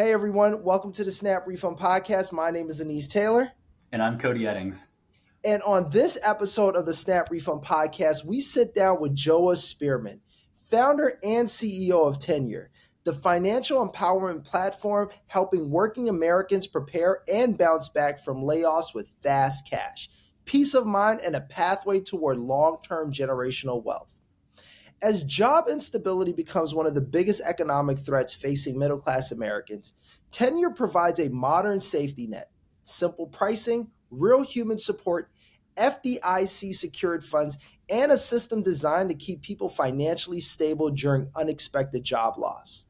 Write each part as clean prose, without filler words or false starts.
Hey everyone, welcome to the SnapRefund Podcast. My name is Anise Taylor. And I'm Cody Eddings. And on this episode of the SnapRefund Podcast, we sit down with Joah Spearman, founder and CEO of TenYour, the financial empowerment platform helping working Americans prepare and bounce back from layoffs with fast cash, peace of mind, and a pathway toward long-term generational wealth. As job instability becomes one of the biggest economic threats facing middle-class Americans, TenYour provides a modern safety net, simple pricing, real human support, FDIC-secured funds, and a system designed to keep people financially stable during unexpected job loss.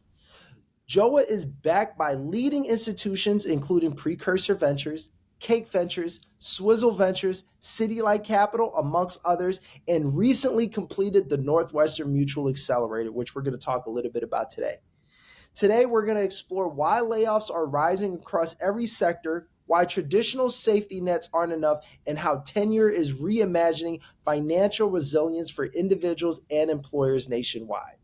Joah is backed by leading institutions including Precursor Ventures, Cake Ventures, Swizzle Ventures, City Light Capital, amongst others, and recently completed the Northwestern Mutual Accelerator, which we're going to talk a little bit about today. Today, we're going to explore why layoffs are rising across every sector, why traditional safety nets aren't enough, and how TenYour is reimagining financial resilience for individuals and employers nationwide.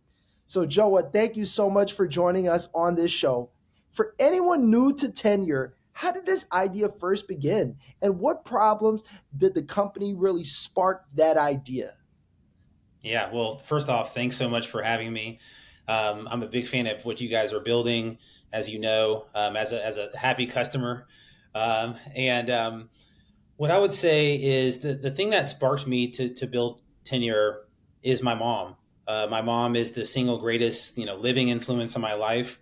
So, Joah, thank you so much for joining us on this show. For anyone new to TenYour, how did this idea first begin? And what problems did the company really spark that idea? Yeah, well, first off, thanks so much for having me. I'm a big fan of what you guys are building, as you know, as a happy customer. What I would say is the thing that sparked me to build TenYour is my mom. My mom is the single greatest, living influence on my life.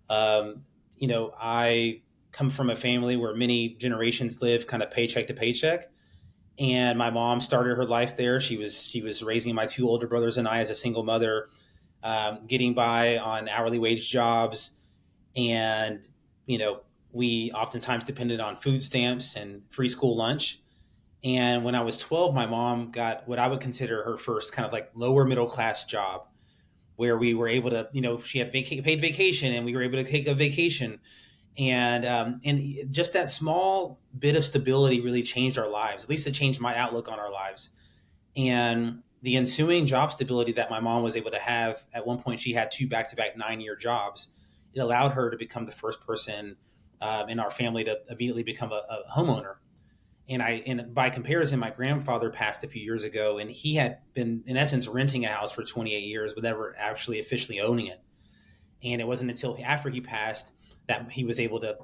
I come from a family where many generations live kind of paycheck to paycheck. And my mom started her life there. She was raising my two older brothers and I as a single mother, getting by on hourly wage jobs. And, we oftentimes depended on food stamps and free school lunch. And when I was 12, my mom got what I would consider her first kind of like lower middle class job, where we were able to, she had paid vacation and we were able to take a vacation. And just that small bit of stability really changed our lives. At least it changed my outlook on our lives. And the ensuing job stability that my mom was able to have, at one point she had two back-to-back 9-year jobs. It allowed her to become the first person in our family to immediately become a homeowner. And by comparison, my grandfather passed a few years ago, and he had been, in essence, renting a house for 28 years without ever actually officially owning it. And it wasn't until after he passed that he was able to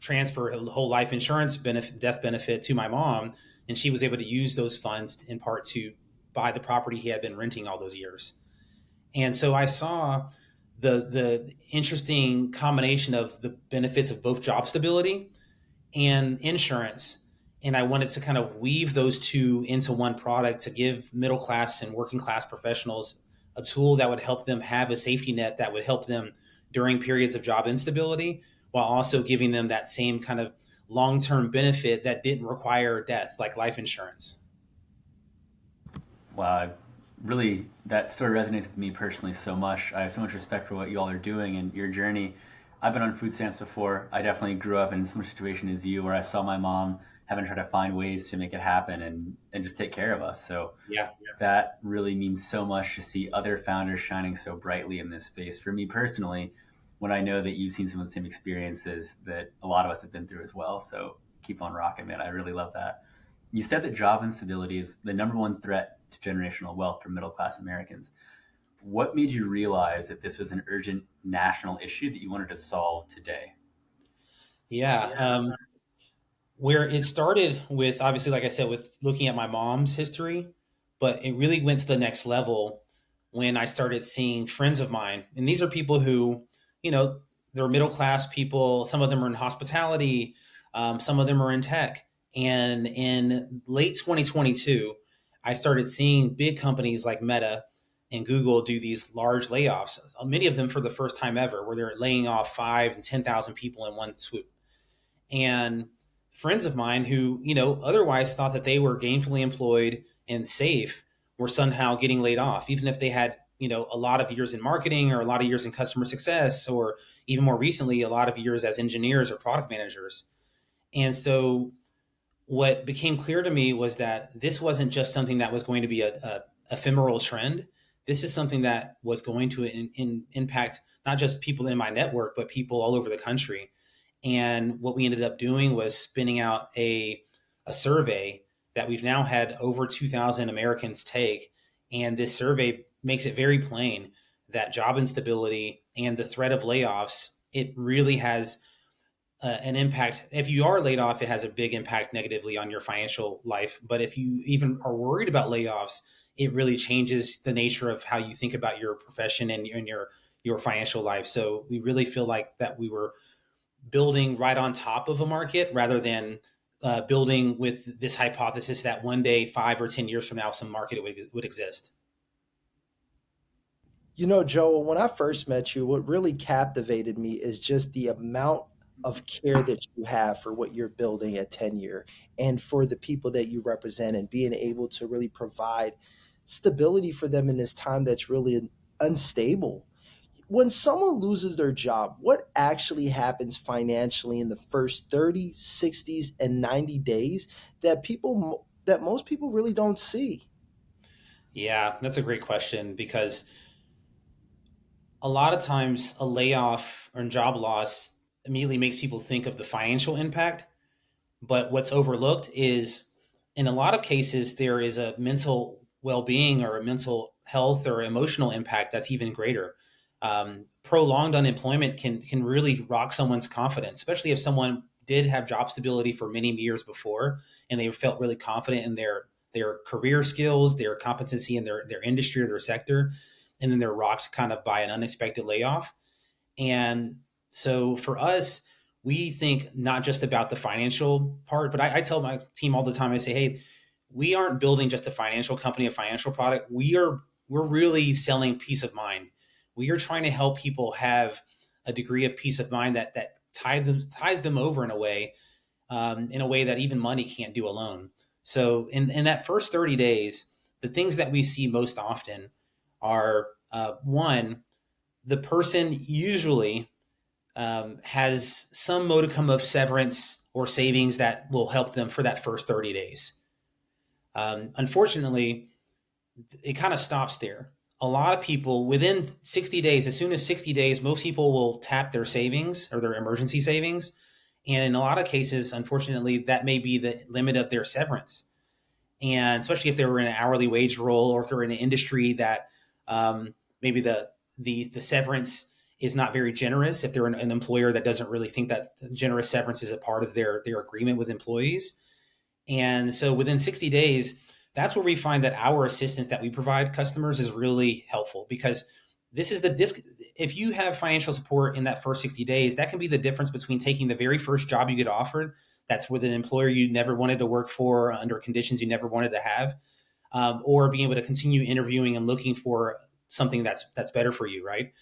transfer a whole life insurance death benefit to my mom. And she was able to use those funds in part to buy the property he had been renting all those years. And so I saw the interesting combination of the benefits of both job stability and insurance. And I wanted to kind of weave those two into one product to give middle class and working class professionals a tool that would help them have a safety net that would help them during periods of job instability, while also giving them that same kind of long-term benefit that didn't require death, like life insurance. Wow, really, that sort of resonates with me personally so much. I have so much respect for what you all are doing and your journey. I've been on food stamps before. I definitely grew up in a similar situation as you, where I saw my mom having to try to find ways to make it happen and just take care of us. So Yeah. that really means so much to see other founders shining so brightly in this space. For me personally, when I know that you've seen some of the same experiences that a lot of us have been through as well. So keep on rocking, man. I really love that. You said that job instability is the number one threat to generational wealth for middle-class Americans. What made you realize that this was an urgent national issue that you wanted to solve today? Yeah. Where it started with, obviously, like I said, with looking at my mom's history, but it really went to the next level when I started seeing friends of mine. And these are people who, they're middle class people. Some of them are in hospitality. Some of them are in tech. And in late 2022, I started seeing big companies like Meta and Google do these large layoffs, many of them for the first time ever, where they're laying off 5,000 and 10,000 people in one swoop. And friends of mine who, otherwise thought that they were gainfully employed and safe were somehow getting laid off, even if they had, a lot of years in marketing or a lot of years in customer success, or even more recently, a lot of years as engineers or product managers. And so what became clear to me was that this wasn't just something that was going to be a ephemeral trend. This is something that was going to impact not just people in my network, but people all over the country. And what we ended up doing was spinning out a survey that we've now had over 2,000 Americans take. And this survey makes it very plain that job instability and the threat of layoffs, it really has an impact. If you are laid off, it has a big impact negatively on your financial life. But if you even are worried about layoffs, it really changes the nature of how you think about your profession and your financial life. So we really feel like that we were building right on top of a market rather than building with this hypothesis that one day, 5 or 10 years from now, some market would exist. You know, Joe, when I first met you, what really captivated me is just the amount of care that you have for what you're building at TenYour and for the people that you represent and being able to really provide stability for them in this time that's really unstable. When someone loses their job, what actually happens financially in the first 30, 60s, and 90 days that most people really don't see? Yeah, that's a great question because a lot of times a layoff or job loss immediately makes people think of the financial impact. But what's overlooked is in a lot of cases, there is a mental well being or a mental health or emotional impact that's even greater. Prolonged unemployment can really rock someone's confidence, especially if someone did have job stability for many years before and they felt really confident in their career skills, their competency in their industry or their sector, and then they're rocked kind of by an unexpected layoff. And so for us, we think not just about the financial part, but I tell my team all the time, I say, hey, we aren't building just a financial company, a financial product. We're really selling peace of mind. We are trying to help people have a degree of peace of mind that ties them over in a way that even money can't do alone. So in that first 30 days, the things that we see most often are one, the person usually has some modicum of severance or savings that will help them for that first 30 days. Unfortunately, it kind of stops there. A lot of people within 60 days, as soon as 60 days, most people will tap their savings or their emergency savings. And in a lot of cases, unfortunately, that may be the limit of their severance. And especially if they were in an hourly wage role or if they're in an industry that maybe the severance is not very generous, if they're an employer that doesn't really think that generous severance is a part of their agreement with employees. And so within 60 days, that's where we find that our assistance that we provide customers is really helpful because if you have financial support in that first 60 days, that can be the difference between taking the very first job you get offered that's with an employer you never wanted to work for under conditions you never wanted to have, or being able to continue interviewing and looking for something that's better for you, right?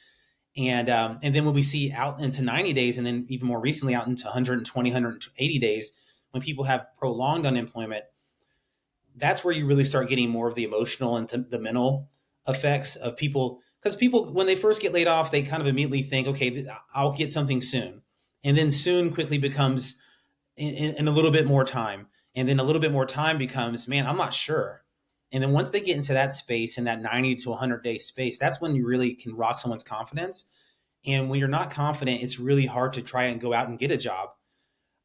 And then when we see out into 90 days, and then even more recently out into 120, 180 days, when people have prolonged unemployment, that's where you really start getting more of the emotional and the mental effects of people. Because people, when they first get laid off, they kind of immediately think, okay, I'll get something soon. And then soon quickly becomes in a little bit more time. And then a little bit more time becomes, man, I'm not sure. And then once they get into that space, in that 90 to 100-day space, that's when you really can rock someone's confidence. And when you're not confident, it's really hard to try and go out and get a job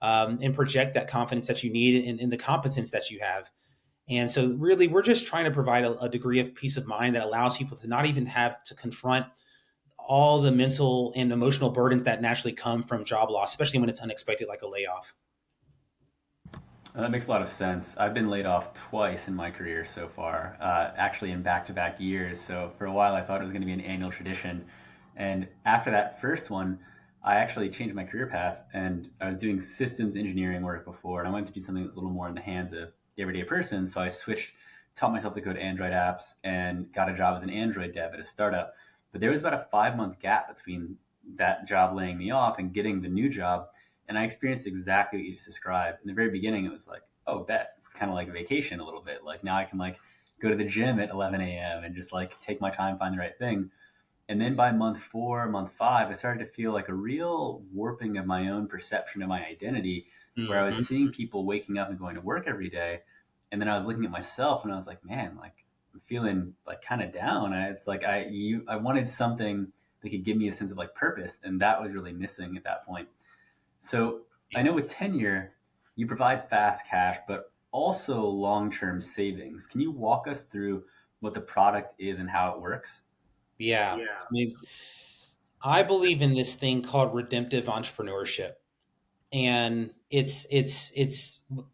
and project that confidence that you need in the competence that you have. And so really, we're just trying to provide a degree of peace of mind that allows people to not even have to confront all the mental and emotional burdens that naturally come from job loss, especially when it's unexpected, like a layoff. That makes a lot of sense. I've been laid off twice in my career so far, actually in back-to-back years. So for a while, I thought it was going to be an annual tradition. And after that first one, I actually changed my career path, and I was doing systems engineering work before, and I wanted to do something that was a little more in the hands of the everyday person. So I switched, taught myself to code Android apps, and got a job as an Android dev at a startup. But there was about a 5-month gap between that job laying me off and getting the new job. And I experienced exactly what you just described. In the very beginning, it was like, oh, bet. It's kind of like a vacation a little bit. Like now I can like go to the gym at 11 a.m. and just like take my time, find the right thing. And then by month 4, month 5, I started to feel like a real warping of my own perception of my identity, where I was seeing people waking up and going to work every day. And then I was looking at myself and I was like, man, like I'm feeling like kind of down. It's like I wanted something that could give me a sense of like purpose. And that was really missing at that point. So I know with TenYour, you provide fast cash, but also long-term savings. Can you walk us through what the product is and how it works? Yeah. I mean, I believe in this thing called redemptive entrepreneurship. And it's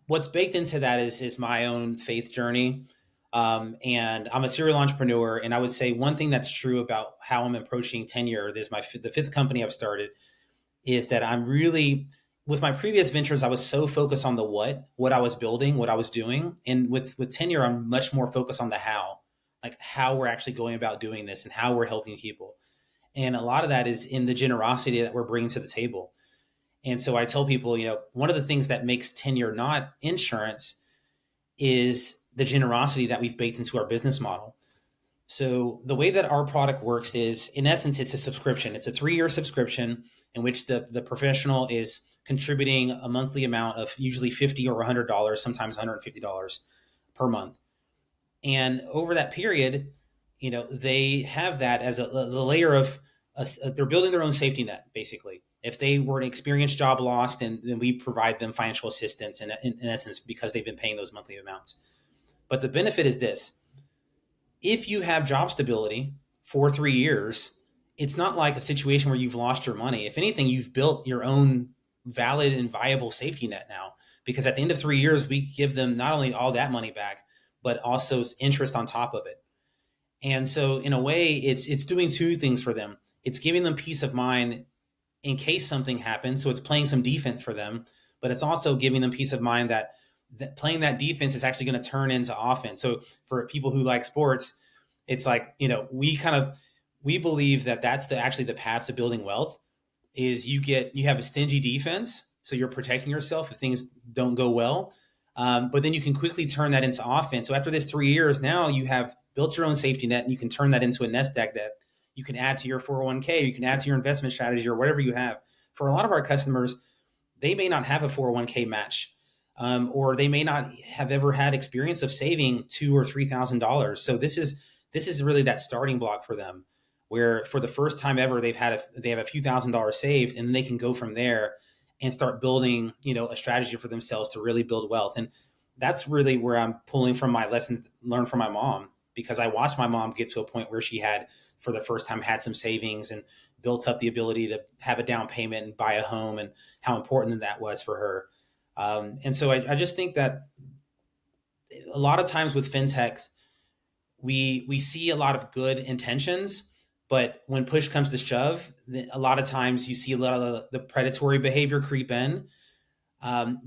what's baked into that is my own faith journey. And I'm a serial entrepreneur. And I would say one thing that's true about how I'm approaching TenYour, this is the fifth company I've started, is that I'm really, with my previous ventures, I was so focused on the what I was building, what I was doing. And with TenYour, I'm much more focused on the how, like how we're actually going about doing this and how we're helping people. And a lot of that is in the generosity that we're bringing to the table. And so I tell people, one of the things that makes TenYour not insurance is the generosity that we've baked into our business model. So the way that our product works is, in essence, it's a subscription. It's a 3-year subscription in which the professional is contributing a monthly amount of usually $50 or $100, sometimes $150 per month. And over that period, they have that as a layer of, they're building their own safety net, basically. If they were to experience job loss, then we provide them financial assistance in essence, because they've been paying those monthly amounts. But the benefit is this: if you have job stability for 3 years, it's not like a situation where you've lost your money. If anything, you've built your own valid and viable safety net now, because at the end of 3 years, we give them not only all that money back, but also interest on top of it. And so in a way, it's doing two things for them. It's giving them peace of mind in case something happens. So it's playing some defense for them, but it's also giving them peace of mind that playing that defense is actually going to turn into offense. So for people who like sports, it's like, we believe that that's actually the path to building wealth is you have a stingy defense. So you're protecting yourself if things don't go well. But then you can quickly turn that into offense. So after this 3 years, now you have built your own safety net and you can turn that into a nest egg that you can add to your 401k, you can add to your investment strategy or whatever you have. For a lot of our customers, they may not have a 401k match, or they may not have ever had experience of saving $2,000 or $3,000. So this is really that starting block for them, where for the first time ever, they have a few $1,000s saved, and then they can go from there and start building, a strategy for themselves to really build wealth. And that's really where I'm pulling from my lessons learned from my mom, because I watched my mom get to a point where she had, for the first time, had some savings and built up the ability to have a down payment and buy a home, and how important that was for her. And so I just think that a lot of times with fintech, we see a lot of good intentions, but when push comes to shove, a lot of times you see a lot of the predatory behavior creep in,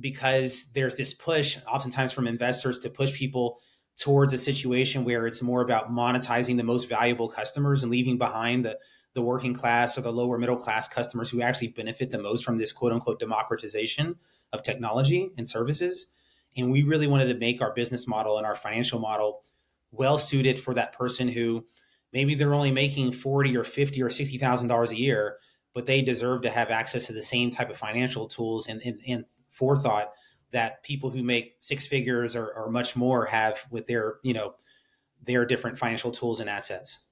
because there's this push oftentimes from investors to push people towards a situation where it's more about monetizing the most valuable customers and leaving behind the working class or the lower middle class customers who actually benefit the most from this quote unquote democratization of technology and services. And we really wanted to make our business model and our financial model well suited for that person who maybe they're only making $40,000 or $50,000 or $60,000 a year, but they deserve to have access to the same type of financial tools and forethought that people who make six figures or much more have with their different financial tools and assets.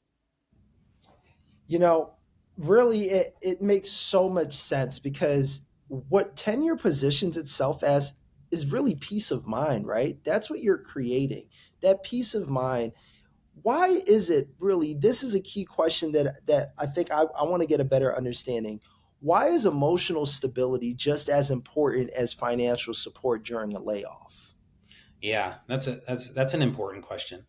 Really, it makes so much sense, because what TenYour positions itself as is really peace of mind, right? That's what you're creating, that peace of mind. Why is it really, this is a key question that I think I want to get a better understanding. Why is emotional stability just as important as financial support during a layoff? Yeah, that's an important question.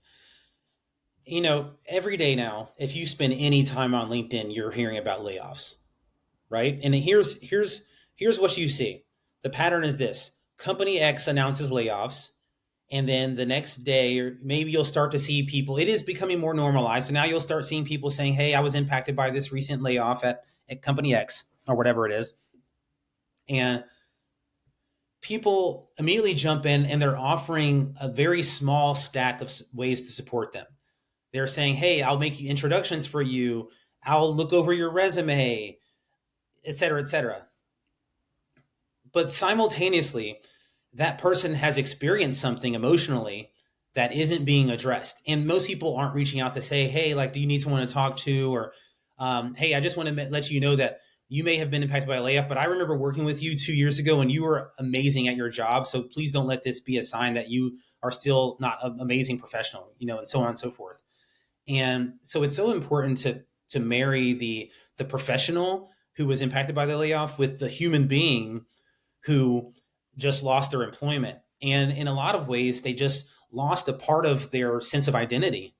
Every day now, if you spend any time on LinkedIn, you're hearing about layoffs, right? And here's what you see. The pattern is this: company X announces layoffs, and then the next day, or maybe you'll start to see people, it is becoming more normalized. So now you'll start seeing people saying, hey, I was impacted by this recent layoff at company X or whatever it is. And people immediately jump in and they're offering a very small stack of ways to support them. They're saying, hey, I'll make you introductions for you. I'll look over your resume, et cetera, et cetera. But simultaneously, that person has experienced something emotionally that isn't being addressed. And most people aren't reaching out to say, hey, like, do you need someone to talk to? Or Hey, I just want to let you know that you may have been impacted by a layoff, but I remember working with you 2 years ago and you were amazing at your job. So please don't let this be a sign that you are still not an amazing professional, and so on and so forth. And so it's so important to marry the professional who was impacted by the layoff with the human being who just lost their employment. And in a lot of ways, they just lost a part of their sense of identity.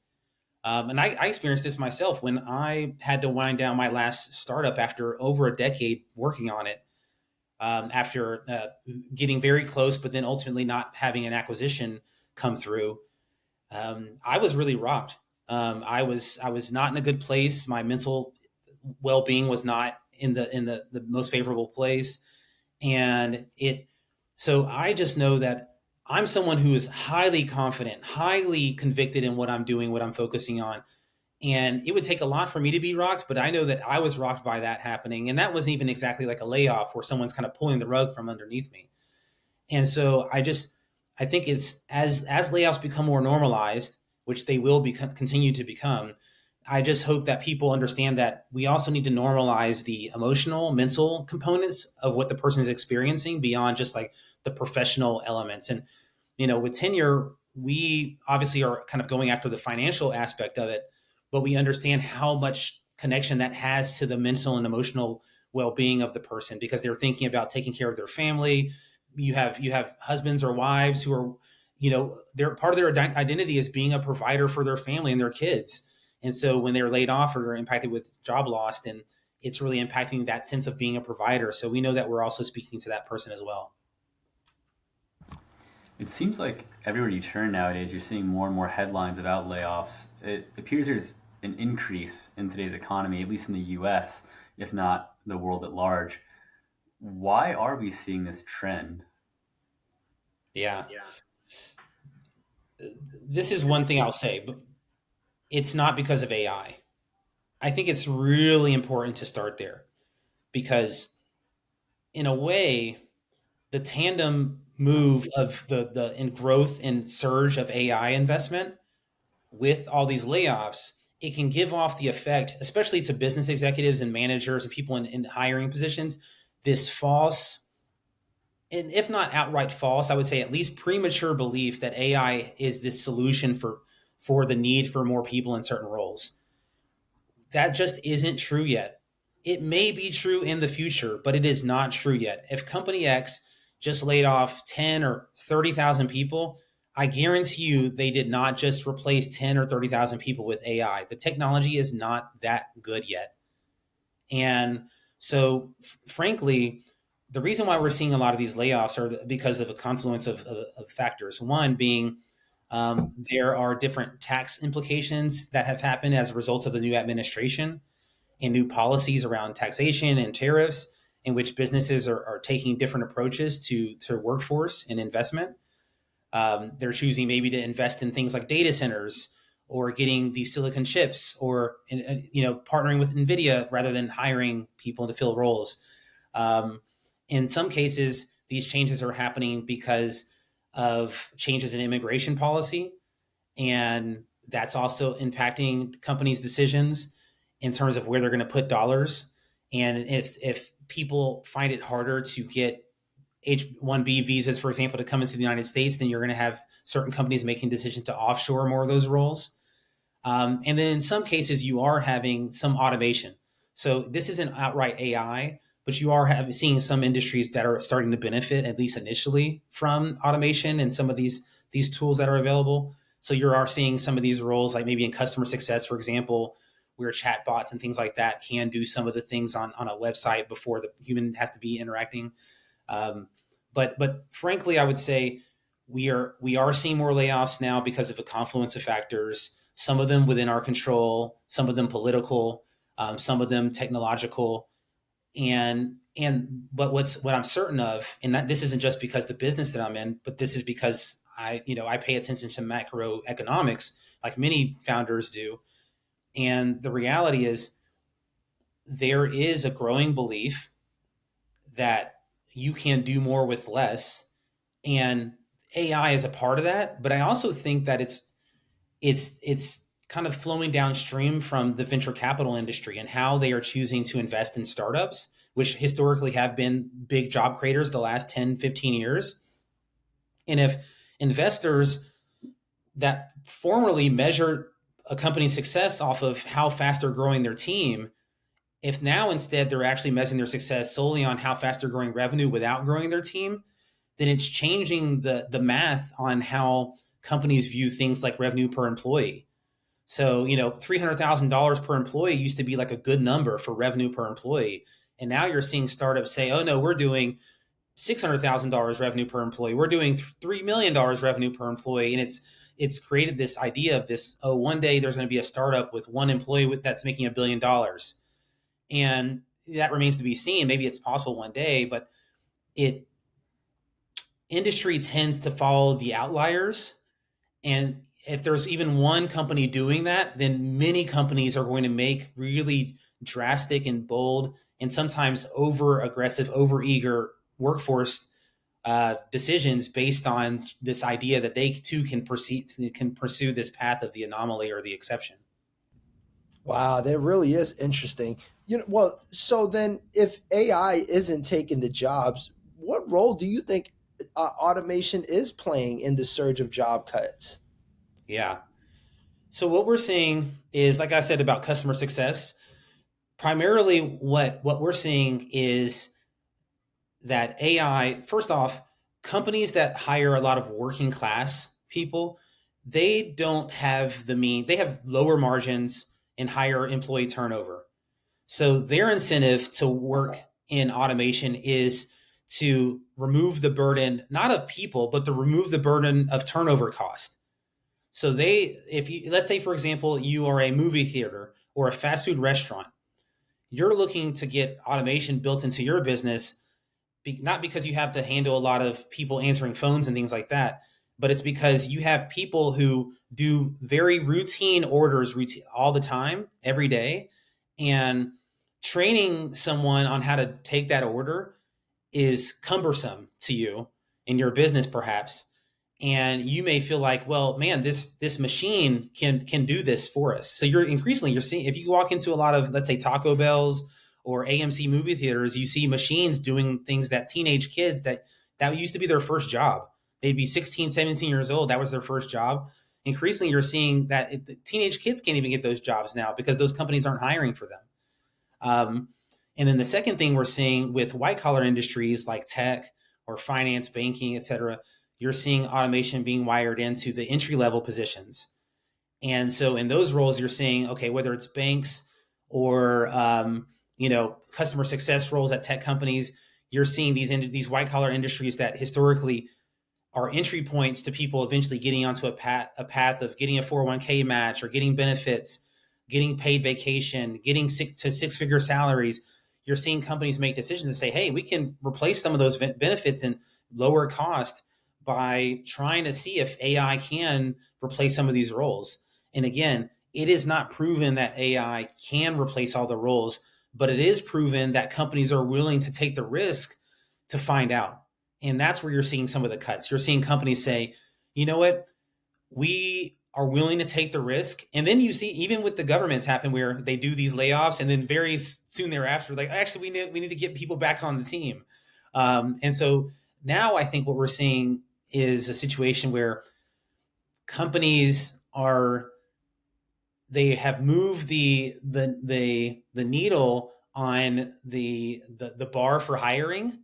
And I experienced this myself when I had to wind down my last startup after over a decade working on it. After getting very close, but then ultimately not having an acquisition come through, I was really rocked. I was not in a good place. My mental well being was not in the most favorable place, and it. So I just know that I'm someone who is highly confident, highly convicted in what I'm doing, what I'm focusing on. And it would take a lot for me to be rocked, but I know that I was rocked by that happening. And that wasn't even exactly like a layoff where someone's kind of pulling the rug from underneath me. And so I think it's as layoffs become more normalized, which they will continue to become. I just hope that people understand that we also need to normalize the emotional, mental components of what the person is experiencing beyond just like the professional elements. And with TenYour, we obviously are kind of going after the financial aspect of it, but we understand how much connection that has to the mental and emotional well-being of the person because they're thinking about taking care of their family. You have husbands or wives who are, they're part of their identity is being a provider for their family and their kids. And so when they're laid off or they're impacted with job loss, then it's really impacting that sense of being a provider. So we know that we're also speaking to that person as well. It seems like everywhere you turn nowadays, you're seeing more and more headlines about layoffs. It appears there's an increase in today's economy, at least in the US, if not the world at large. Why are we seeing this trend? Yeah. This is one thing I'll say, but it's not because of AI. I think it's really important to start there because in a way, the tandem move of the in growth and surge of AI investment with all these layoffs, it can give off the effect, especially to business executives and managers and people in hiring positions, this false, and if not outright false, I would say at least premature belief that AI is this solution for the need for more people in certain roles. That just isn't true yet. It may be true in the future, but it is not true yet. If Company X just laid off 10 or 30,000 people, I guarantee you they did not just replace 10 or 30,000 people with AI. The technology is not that good yet. And so, frankly, the reason why we're seeing a lot of these layoffs are because of a confluence of factors. One being there are different tax implications that have happened as a result of the new administration and new policies around taxation and tariffs, in which businesses are taking different approaches to workforce and investment. They're choosing maybe to invest in things like data centers or getting these silicon chips or partnering with NVIDIA rather than hiring people to fill roles. In some cases, these changes are happening because of changes in immigration policy, and that's also impacting companies' decisions in terms of where they're going to put dollars. And if people find it harder to get H-1B visas, for example, to come into the United States, then you're going to have certain companies making decisions to offshore more of those roles. And then in some cases, you are having some automation. So this isn't outright AI, but you are seeing some industries that are starting to benefit, at least initially, from automation and some of these tools that are available. So you are seeing some of these roles, like maybe in customer success, for example, where chatbots and things like that can do some of the things on a website before the human has to be interacting. But frankly, I would say we are seeing more layoffs now because of a confluence of factors. Some of them within our control, some of them political, some of them technological, but what I'm certain of, and that this isn't just because the business that I'm in, but this is because I pay attention to macroeconomics like many founders do, and the reality is there is a growing belief that you can do more with less, and AI is a part of that. But I also think that it's kind of flowing downstream from the venture capital industry and how they are choosing to invest in startups, which historically have been big job creators the last 10, 15 years. And if investors that formerly measure a company's success off of how fast they're growing their team, if now instead they're actually measuring their success solely on how fast they're growing revenue without growing their team, then it's changing the math on how companies view things like revenue per employee. So, $300,000 per employee used to be like a good number for revenue per employee. And now you're seeing startups say, oh no, we're doing $600,000 revenue per employee. We're doing $3 million revenue per employee. And it's created this idea of this, one day there's going to be a startup with one employee that's making $1 billion. And that remains to be seen. Maybe it's possible one day, but industry tends to follow the outliers. And if there's even one company doing that, then many companies are going to make really drastic and bold and sometimes over aggressive, over eager workforce decisions based on this idea that they too can pursue this path of the anomaly or the exception. Wow, that really is interesting. Well, so then if AI isn't taking the jobs, what role do you think automation is playing in the surge of job cuts? Yeah. So what we're seeing is, like I said about customer success, primarily what we're seeing is that AI, first off, companies that hire a lot of working class people, they don't have they have lower margins and higher employee turnover. So their incentive to work in automation is to remove the burden, not of people, but to remove the burden of turnover cost. So let's say, for example, you are a movie theater or a fast food restaurant, you're looking to get automation built into your business, not because you have to handle a lot of people answering phones and things like that, but it's because you have people who do very routine orders all the time, every day. And training someone on how to take that order is cumbersome to you in your business, perhaps. And you may feel like, well, man, this machine can do this for us. So you're seeing, if you walk into a lot of, let's say, Taco Bell's or AMC movie theaters, you see machines doing things that teenage kids that used to be their first job. They'd be 16, 17 years old. That was their first job. Increasingly, you're seeing that teenage kids can't even get those jobs now because those companies aren't hiring for them. And then the second thing we're seeing with white collar industries like tech or finance, banking, et cetera, you're seeing automation being wired into the entry level positions. And so in those roles, you're seeing, okay, whether it's banks or, customer success roles at tech companies, you're seeing these white collar industries that historically are entry points to people eventually getting onto a path of getting a 401k match or getting benefits, getting paid vacation, getting six-figure salaries. You're seeing companies make decisions to say, hey, we can replace some of those benefits and lower cost by trying to see if AI can replace some of these roles. And again, it is not proven that AI can replace all the roles, but it is proven that companies are willing to take the risk to find out. And that's where you're seeing some of the cuts. You're seeing companies say, you know what, we are willing to take the risk. And then you see, even with the governments happen where they do these layoffs and then very soon thereafter, like, actually, we need to get people back on the team. And so now I think what we're seeing is a situation where companies they have moved the needle on the bar for hiring.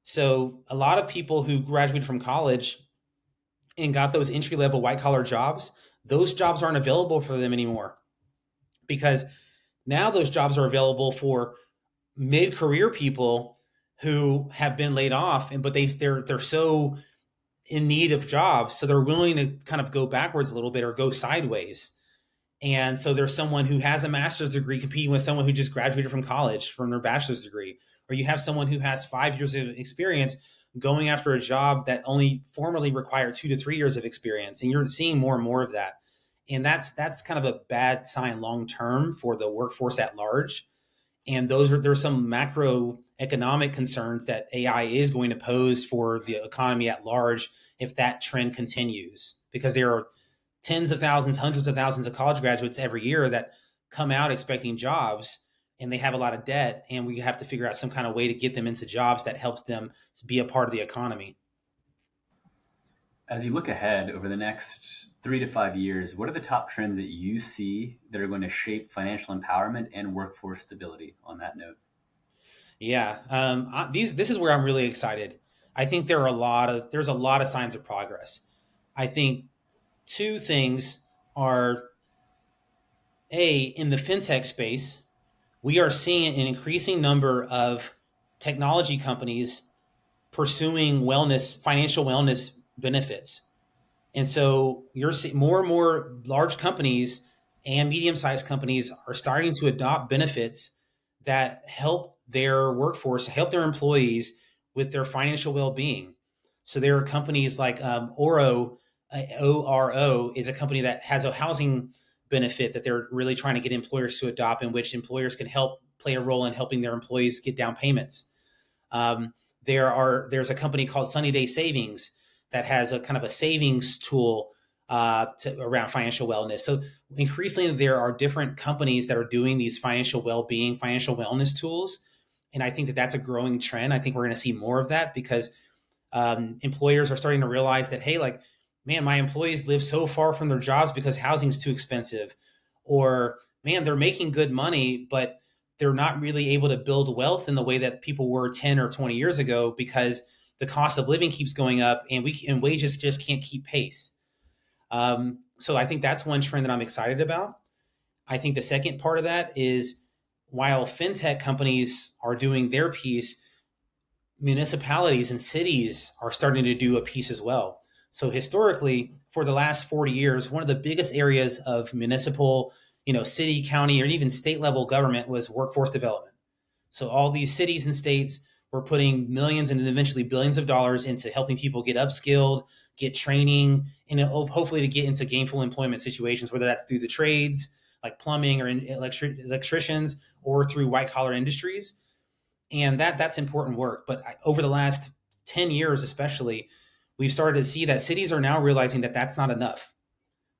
So a lot of people who graduated from college and got those entry level white collar jobs, those jobs aren't available for them anymore, because now those jobs are available for mid-career people who have been laid off, but they're so in need of jobs, so they're willing to kind of go backwards a little bit or go sideways. And so there's someone who has a master's degree competing with someone who just graduated from college from their bachelor's degree, or you have someone who has 5 years of experience going after a job that only formerly required 2 to 3 years of experience. And you're seeing more and more of that. And that's kind of a bad sign long term for the workforce at large. And there's some macroeconomic concerns that AI is going to pose for the economy at large if that trend continues, because there are tens of thousands, hundreds of thousands of college graduates every year that come out expecting jobs, and they have a lot of debt, and we have to figure out some kind of way to get them into jobs that helps them to be a part of the economy. As you look ahead over the next 3 to 5 years, what are the top trends that you see that are going to shape financial empowerment and workforce stability on that note? Yeah, this is where I'm really excited. I think there's a lot of signs of progress. I think two things are, in the fintech space, we are seeing an increasing number of technology companies pursuing financial wellness benefits. And so you're seeing more and more large companies and medium-sized companies are starting to adopt benefits that help their workforce, help their employees with their financial well-being. So there are companies like Oro, ORO is a company that has a housing benefit that they're really trying to get employers to adopt, in which employers can help play a role in helping their employees get down payments. There's a company called Sunny Day Savings that has a kind of a savings tool around financial wellness. So increasingly, there are different companies that are doing these financial well-being, financial wellness tools. And I think that that's a growing trend. I think we're going to see more of that because employers are starting to realize that, hey, like, man, my employees live so far from their jobs because housing's too expensive. Or, man, they're making good money, but they're not really able to build wealth in the way that people were 10 or 20 years ago because the cost of living keeps going up and wages just can't keep pace. So I think that's one trend that I'm excited about. I think the second part of that is, while fintech companies are doing their piece, municipalities and cities are starting to do a piece as well. So historically, for the last 40 years, one of the biggest areas of municipal, city, county, or even state level government was workforce development. So all these cities and states were putting millions and eventually billions of dollars into helping people get upskilled, get training, and hopefully to get into gainful employment situations, whether that's through the trades like plumbing or electricians, or through white collar industries. And that's important work. But over the last 10 years, especially, we've started to see that cities are now realizing that that's not enough.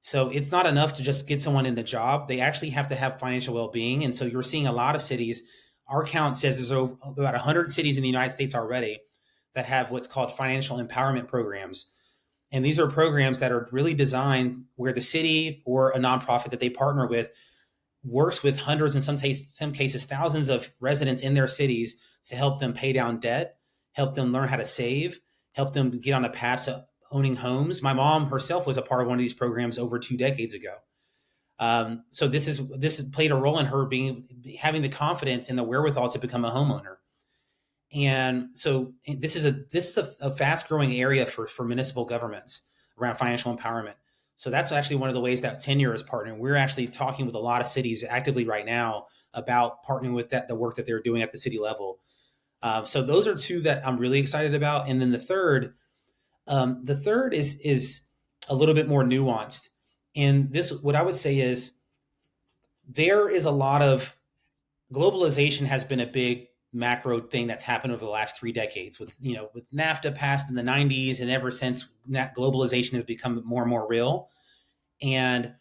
So it's not enough to just get someone in the job. They actually have to have financial well-being. And so you're seeing a lot of cities. Our count says there's about 100 cities in the United States already that have what's called financial empowerment programs. And these are programs that are really designed where the city or a nonprofit that they partner with works with hundreds, in some cases thousands of residents in their cities to help them pay down debt, help them learn how to save, help them get on a path to owning homes. My mom herself was a part of one of these programs over 2 decades ago. So this played a role in her having the confidence and the wherewithal to become a homeowner. And so this is a fast growing area for municipal governments around financial empowerment. So that's actually one of the ways that TenYour is partnering. We're actually talking with a lot of cities actively right now about partnering with the work that they're doing at the city level. So those are two that I'm really excited about. And then the third is a little bit more nuanced. And this, what I would say is, there is a lot of globalization has been a big macro thing that's happened over the last 3 decades with NAFTA passed in the 90s. And ever since, that globalization has become more and more real. And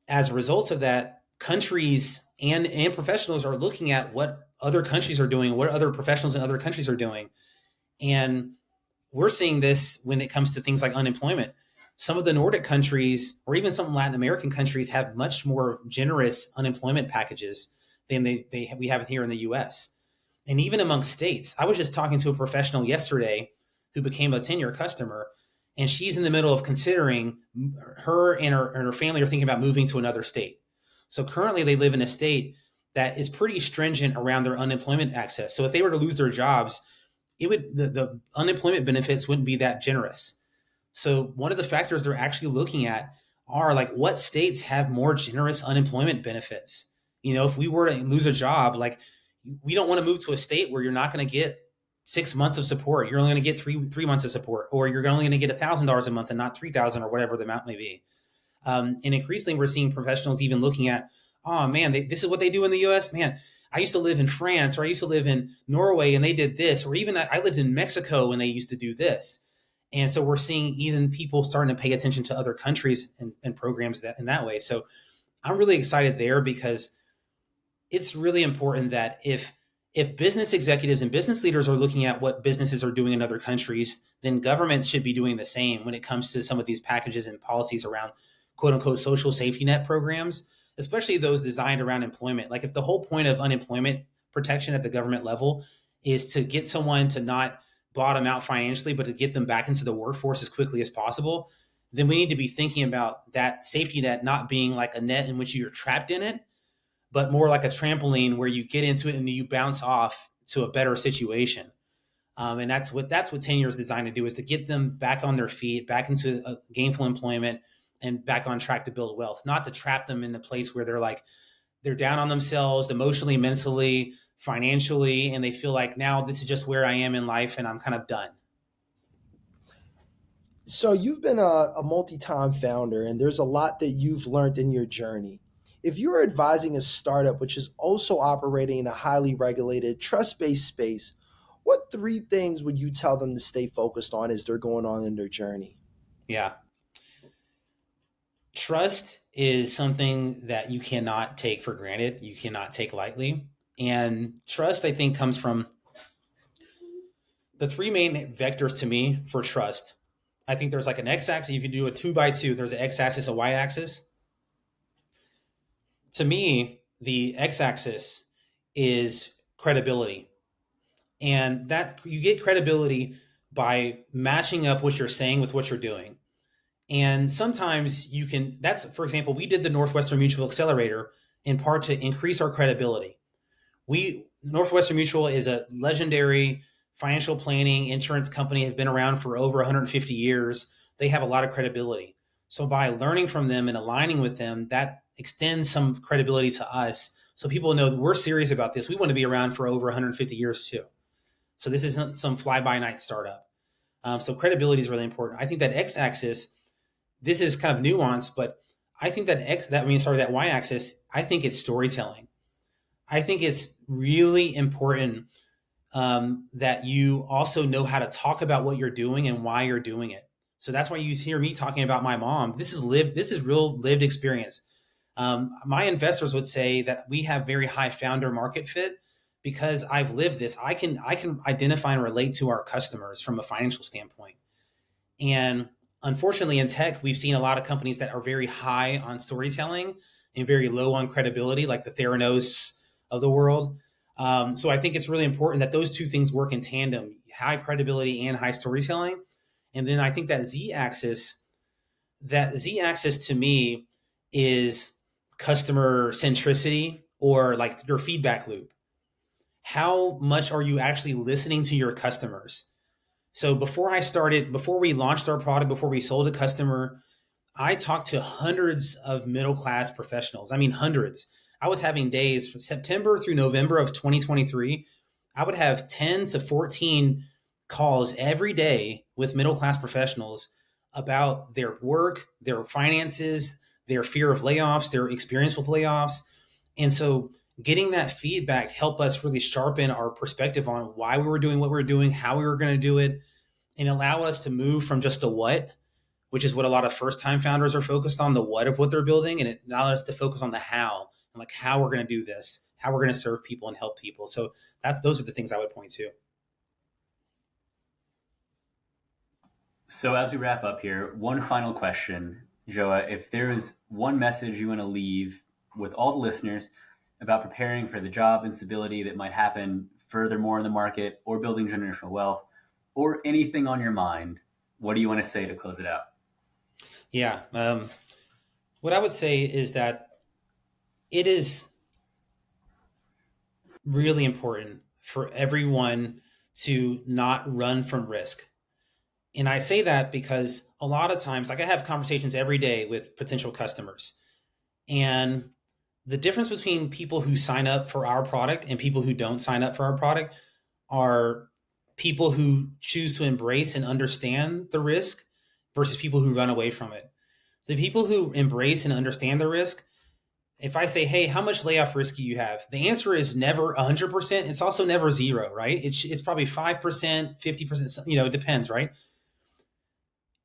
as a result of that, countries and professionals are looking at what other countries are doing, what other professionals in other countries are doing. And we're seeing this when it comes to things like unemployment. Some of the Nordic countries, or even some Latin American countries, have much more generous unemployment packages than we have here in the US. And even among states, I was just talking to a professional yesterday who became a TenYour customer, and she's in the middle of considering, her and her family are thinking about moving to another state. So currently they live in a state that is pretty stringent around their unemployment access. So if they were to lose their jobs, the unemployment benefits wouldn't be that generous. So one of the factors they're actually looking at are like, what states have more generous unemployment benefits? If we were to lose a job, like, we don't want to move to a state where you're not going to get 6 months of support. You're only going to get three months of support, or you're only going to get $1,000 a month and not $3,000 or whatever the amount may be. And increasingly, we're seeing professionals even looking at, oh man, this is what they do in the US. Man, I used to live in France, or I used to live in Norway and they did this, or even I lived in Mexico and they used to do this. And so we're seeing even people starting to pay attention to other countries and programs that in that way. So I'm really excited there because it's really important that if business executives and business leaders are looking at what businesses are doing in other countries, then governments should be doing the same when it comes to some of these packages and policies around quote unquote social safety net programs, especially those designed around employment. Like if the whole point of unemployment protection at the government level is to get someone to not bottom out financially, but to get them back into the workforce as quickly as possible, then we need to be thinking about that safety net not being like a net in which you're trapped in it, but more like a trampoline where you get into it and you bounce off to a better situation. And that's what TenYour is designed to do, is to get them back on their feet, back into gainful employment, and back on track to build wealth, not to trap them in the place where they're down on themselves emotionally, mentally, financially, and they feel like now this is just where I am in life and I'm kind of done. So you've been a multi-time founder, and there's a lot that you've learned in your journey. If you were advising a startup which is also operating in a highly regulated, trust-based space, what 3 things would you tell them to stay focused on as they're going on in their journey? Yeah. Trust is something that you cannot take for granted. You cannot take lightly. And trust, I think, comes from the 3 main vectors to me for trust. I think there's like an x-axis. If you do a 2x2, there's an x-axis, a y-axis. To me, the x-axis is credibility. And that you get credibility by matching up what you're saying with what you're doing. And sometimes you can, for example, we did the Northwestern Mutual Accelerator in part to increase our credibility. Northwestern Mutual is a legendary financial planning insurance company, has been around for over 150 years. They have a lot of credibility. So by learning from them and aligning with them, that extends some credibility to us. So people know that we're serious about this. We want to be around for over 150 years too. So this isn't some fly-by-night startup. So credibility is really important. I think that x-axis, this is kind of nuanced, but I think that y-axis, I think it's storytelling. I think it's really important that you also know how to talk about what you're doing and why you're doing it. So that's why you hear me talking about my mom. This is real lived experience. My investors would say that we have very high founder market fit because I've lived this. I can identify and relate to our customers from a financial standpoint. And unfortunately, in tech, we've seen a lot of companies that are very high on storytelling and very low on credibility, like the Theranos of the world. So I think it's really important that those 2 things work in tandem, high credibility and high storytelling. And then I think that z-axis to me is customer centricity, or like your feedback loop. How much are you actually listening to your customers? So before we launched our product, before we sold a customer, I talked to hundreds of middle-class professionals. I mean, hundreds. I was having days from September through November of 2023. I would have 10 to 14 calls every day with middle-class professionals about their work, their finances, their fear of layoffs, their experience with layoffs. And so getting that feedback helped us really sharpen our perspective on why we were doing what we were doing, how we were going to do it, and allow us to move from just the what, which is what a lot of first-time founders are focused on, the what of what they're building, and it allowed us to focus on the how, and like how we're going to do this, how we're going to serve people and help people. So those are the things I would point to. So as we wrap up here, one final question, Joah. If there is one message you want to leave with all the listeners about preparing for the job instability that might happen furthermore in the market, or building generational wealth, or anything on your mind, what do you want to say to close it out? Yeah. What I would say is that it is really important for everyone to not run from risk. And I say that because a lot of times, like I have conversations every day with potential customers, and the difference between people who sign up for our product and people who don't sign up for our product are people who choose to embrace and understand the risk versus people who run away from it. So the people who embrace and understand the risk, if I say, hey, how much layoff risk do you have? The answer is never 100%. It's also never 0, right? It's probably 5%, 50%, it depends, right?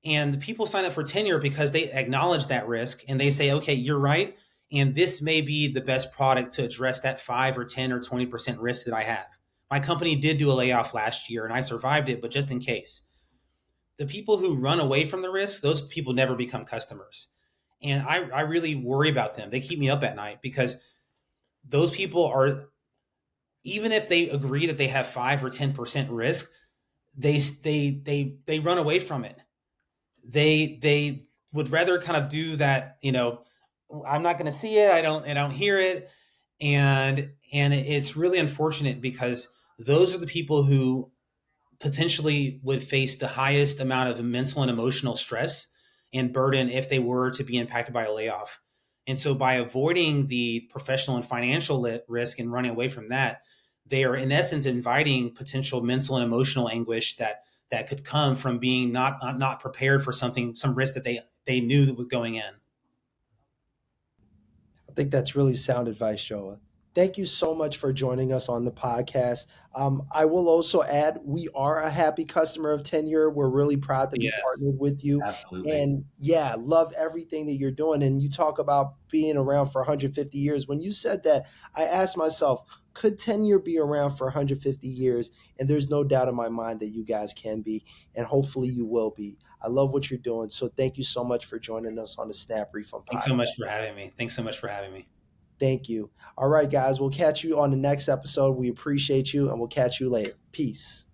And the people sign up for TenYour because they acknowledge that risk and they say, okay, you're right. And this may be the best product to address that 5 or 10 or 20% risk that I have. My company did do a layoff last year and I survived it, but just in case. The people who run away from the risk, those people never become customers. And I really worry about them. They keep me up at night because those people are, even if they agree that they have 5 or 10% risk, they run away from it. They would rather kind of do that, I'm not going to see it. I don't hear it. And it's really unfortunate because those are the people who potentially would face the highest amount of mental and emotional stress and burden if they were to be impacted by a layoff. And so by avoiding the professional and financial risk and running away from that, they are in essence inviting potential mental and emotional anguish that could come from being not prepared for some risk that they knew that was going in. I think that's really sound advice, Joah. Thank you so much for joining us on the podcast. I will also add, we are a happy customer of TenYour. We're really proud to be partnered with you. Absolutely. And yeah, love everything that you're doing. And you talk about being around for 150 years. When you said that, I asked myself, could TenYour be around for 150 years? And there's no doubt in my mind that you guys can be, and hopefully you will be. I love what you're doing. So thank you so much for joining us on the SnapRefund podcast. Thanks so much for having me. Thanks so much for having me. Thank you. All right, guys, we'll catch you on the next episode. We appreciate you, and we'll catch you later. Peace.